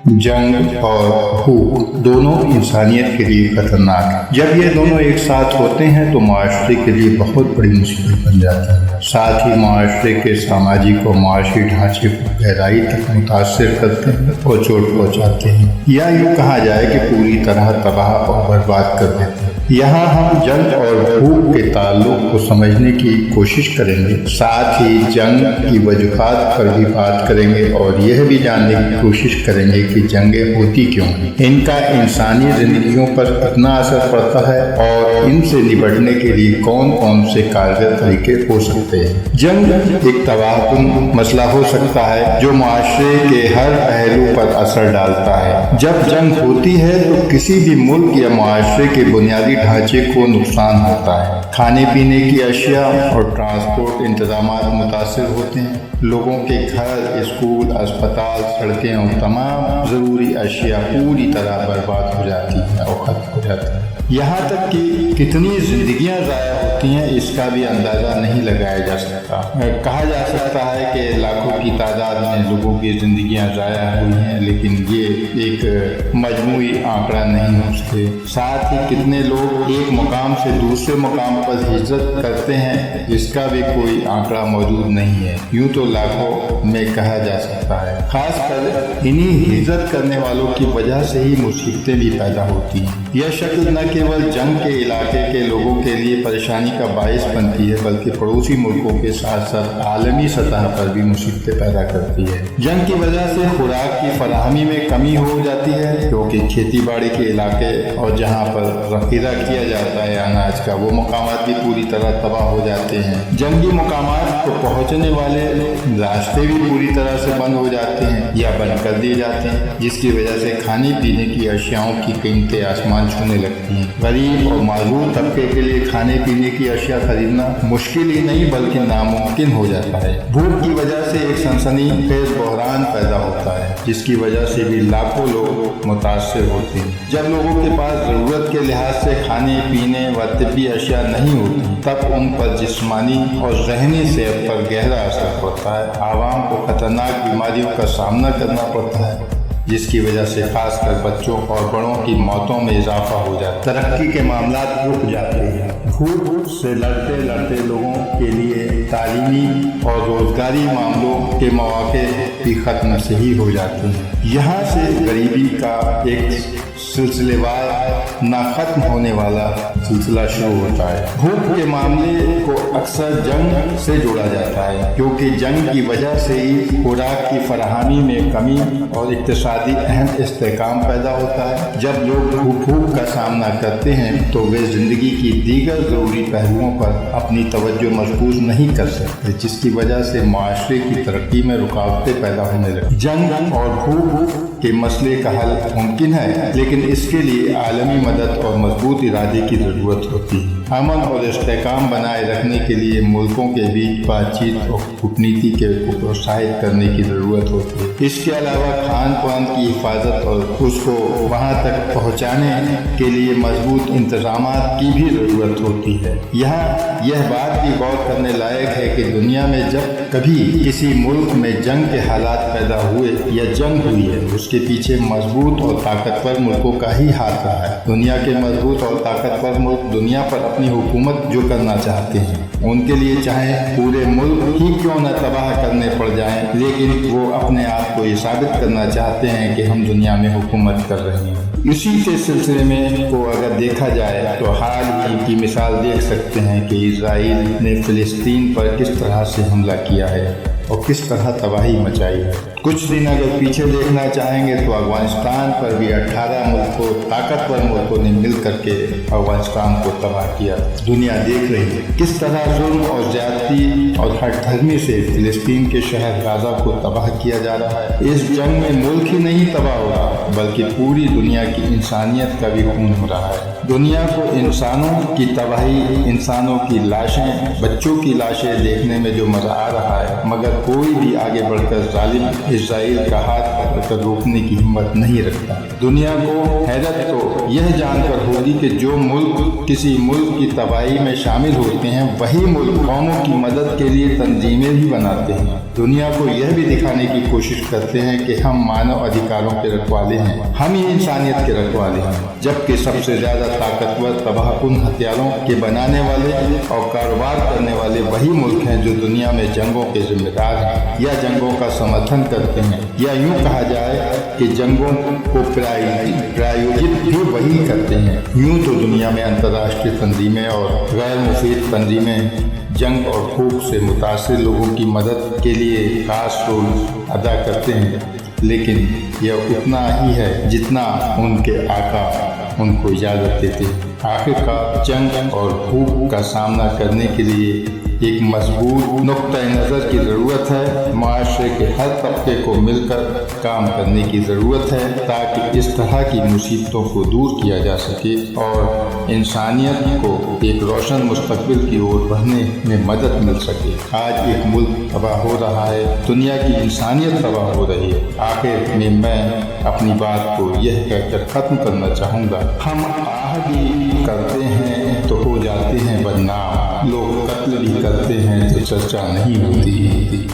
जंग और भूख दोनों इंसानियत के लिए खतरनाक है। जब ये दोनों एक साथ होते हैं तो माशरे के लिए बहुत बड़ी मुसीबत बन जाती है। साथ ही माशरे के सामाजिक और माशी ढांचे को गहराई तक मुतासिर करते हैं और चोट पहुँचाते हैं, या यूँ कहा जाए कि पूरी तरह तबाह और बर्बाद कर देते हैं। यहाँ हम जंग और भूख के ताल्लुक को समझने की कोशिश करेंगे, साथ ही जंग की वजूहात पर भी बात करेंगे और यह भी जानने की कोशिश करेंगे कि जंगें होती क्यों हैं, इनका इंसानी जिंदगियों पर कितना असर पड़ता है और इनसे निपटने के लिए कौन कौन से कारगर तरीके हो सकते हैं। जंग एक तबाहकुन मसला हो सकता है जो माशरे के हर पहलू पर असर डालता है। जब जंग होती है तो किसी भी मुल्क या माशरे के बुनियादी ढांचे को नुकसान होता है। खाने पीने की अशिया और ट्रांसपोर्ट इंतजामात मुतासिर होते हैं। लोगों के घर, स्कूल, अस्पताल, सड़कें और तमाम ज़रूरी अशिया पूरी तरह बर्बाद हो जाती हैं और खत्म हो जाती हैं। यहाँ तक कि कितनी ज़िंदगियाँ ज़ाया होती हैं इसका भी अंदाज़ा नहीं लगाया जा सकता। कहा जा सकता है कि लाखों की तादाद में लोगों की ज़िंदगियाँ ज़ाया हुई हैं, लेकिन ये एक मजमूई आंकड़ा नहीं हो सकते। साथ ही कितने लोग एक मुकाम से दूसरे मुकाम पर हिजरत करते हैं इसका भी कोई आंकड़ा मौजूद नहीं है। यूँ तो लाखों में कहा जा सकता है। खासकर इन्हीं हिजरत करने वालों की वजह से ही मुसीबतें भी पैदा होती हैं। यह शक्ल न केवल जंग के इलाके के लोगों के लिए परेशानी का बायस बनती है, बल्कि पड़ोसी मुल्कों के साथ साथ आलमी सतह पर भी मुसीबतें पैदा करती है। जंग की वजह से खुराक की फराहमी में कमी हो जाती है, क्योंकि खेती बाड़ी के इलाके और जहाँ पर ज़ख़ीरा किया जाता है अनाज का, वो मकामात भी पूरी तरह तबाह हो जाते हैं। जंगी मकामात को पहुँचने वाले रास्ते भी पूरी तरह से बंद हो जाते हैं या बंद कर दिए जाते हैं, जिसकी वजह से खाने पीने की अशियाओं की कीमतें आसमान छूने लगती हैं। गरीब और माजूर तबके के लिए खाने पीने की अशिया खरीदना मुश्किल ही नहीं बल्कि नामुमकिन हो जाता है। भूख की वजह से एक सनसनीखेज बहरान पैदा होता है, जिसकी वजह से भी लाखों लोग मुतासिर होते हैं। जब लोगों के पास ज़रूरत के लिहाज से खाने पीने व तिब्बी अशिया नहीं होती, तब उन पर जिस्मानी और ज़हनी सेहत पर गहरा असर पड़ता है। आवाम को खतरनाक बीमारियों का सामना करना पड़ता है, जिसकी वजह से खासकर बच्चों और बड़ों की मौतों में इजाफा हो जाता है। तरक्की के मामलात रुक जाते हैं। भूख से लड़ते लड़ते लोगों के लिए तालीमी और रोजगारी मामलों के मौके भी खत्म से ही हो जाते हैं। यहाँ से गरीबी का एक सिलसिलेवार ना खत्म होने वाला सिलसिला शुरू होता है। भूख के मामले को अक्सर जंग से जोड़ा जाता है, क्योंकि जंग की वजह से ही खुराक की फराहमी में कमी और इक्तिसादी अहम इस्तेहकाम पैदा होता है। जब लोग भूख का सामना करते हैं तो वे ज़िंदगी की दीगर ज़रूरी पहलुओं पर अपनी तवज्जो मरकूज़ नहीं कर सकते, जिसकी वजह से माशरे की तरक्की में रुकावटें पैदा होने लगती। जंग और भूख के मसले का हल मुमकिन है, लेकिन इसके लिए आलमी मदद और मजबूत इरादे की ज़रूरत होती है। अमन और इस्तेहकाम बनाए रखने के लिए मुल्कों के बीच बातचीत और कूटनीति को प्रोत्साहित करने की ज़रूरत होती है। इसके अलावा खान पान की हिफाजत और उसको वहाँ तक पहुँचाने के लिए मजबूत इंतजामात की भी ज़रूरत होती है। यहाँ यह बात भी गौर करने लायक है कि दुनिया में जब कभी किसी मुल्क में जंग के हालात पैदा हुए या जंग हुई है, उसके पीछे मजबूत और ताकतवर मुल्कों का ही हाथ रहा है। दुनिया के मजबूत और ताकतवर मुल्क दुनिया पर अपनी हुकूमत जो करना चाहते हैं, उनके लिए चाहे पूरे मुल्क ही क्यों न तबाह करने पड़ जाएं, लेकिन वो अपने आप को ये साबित करना चाहते हैं कि हम दुनिया में हुकूमत कर रहे हैं। इसी के सिलसिले में को अगर देखा जाए तो हाल ही की मिसाल देख सकते हैं कि इजराइल ने फ़िलिस्तीन पर किस तरह से हमला किया है और किस तरह तबाही मचाई है। कुछ दिन अगर पीछे देखना चाहेंगे तो अफगानिस्तान पर भी 18 ताकतवर मुल्कों ने मिल करके अफगानिस्तान को तबाह किया। दुनिया देख रही है किस तरह जुल्म और ज्यादती और हठधर्मी से फिलिस्तीन के शहर गाजा को तबाह किया जा रहा है। इस जंग में मुल्क ही नहीं तबाह हो रहा, बल्कि पूरी दुनिया की इंसानियत का भी खून हो रहा है। दुनिया को इंसानों की तबाही, इंसानों की लाशें, बच्चों की लाशें देखने में जो मज़ा आ रहा है, मगर कोई भी आगे बढ़कर जालिम इजराइल का हाथ पकड़कर रोकने की हिम्मत नहीं रखता। دنیا کو حیرت تو یہ جان کر ہوگی کہ جو ملک کسی ملک کی تباہی میں شامل ہوتے ہیں وہی ملک قوموں کی مدد کے لیے تنظیمیں بھی بناتے ہیں۔ دنیا کو یہ بھی دکھانے کی کوشش کرتے ہیں کہ ہم مانو ادھیکاروں کے رکھوالے ہیں، ہم ہی انسانیت کے رکھوالے ہیں، جبکہ سب سے زیادہ طاقتور تباہ کن ہتھیاروں کے بنانے والے اور کاروبار کرنے والے وہی ملک ہیں جو دنیا میں جنگوں کے ذمہ دار ہیں یا جنگوں کا سمرتھن کرتے ہیں، یا یوں کہا جائے کہ جنگوں کو پرایوجت بھی وہی کرتے ہیں۔ یوں تو دنیا میں انترراشٹریہ تنظیمیں اور غیر مفید تنظیمیں جنگ اور پھوک سے متاثر لوگوں کی مدد کے لیے خاص رول ادا کرتے ہیں، لیکن یہ اتنا ہی ہے جتنا ان کے آقا ان کو اجازت دیتے۔ آخرکار جنگ اور بھوک کا سامنا کرنے کے لیے ایک مضبوط نقطۂ نظر کی ضرورت ہے۔ معاشرے کے ہر طبقے کو مل کر کام کرنے کی ضرورت ہے تاکہ اس طرح کی مصیبتوں کو دور کیا جا سکے اور انسانیت کو ایک روشن مستقبل کی اور بڑھنے میں مدد مل سکے۔ آج ایک ملک تباہ ہو رہا ہے، دنیا کی انسانیت تباہ ہو رہی ہے۔ آخر میں اپنی بات کو یہ کہہ کر ختم کرنا چاہوں گا، ہم آہدی کرتے ہیں تو ہو جاتے ہیں بدنام، لوگ قتل بھی کرتے ہیں تو چرچا نہیں ہوتی۔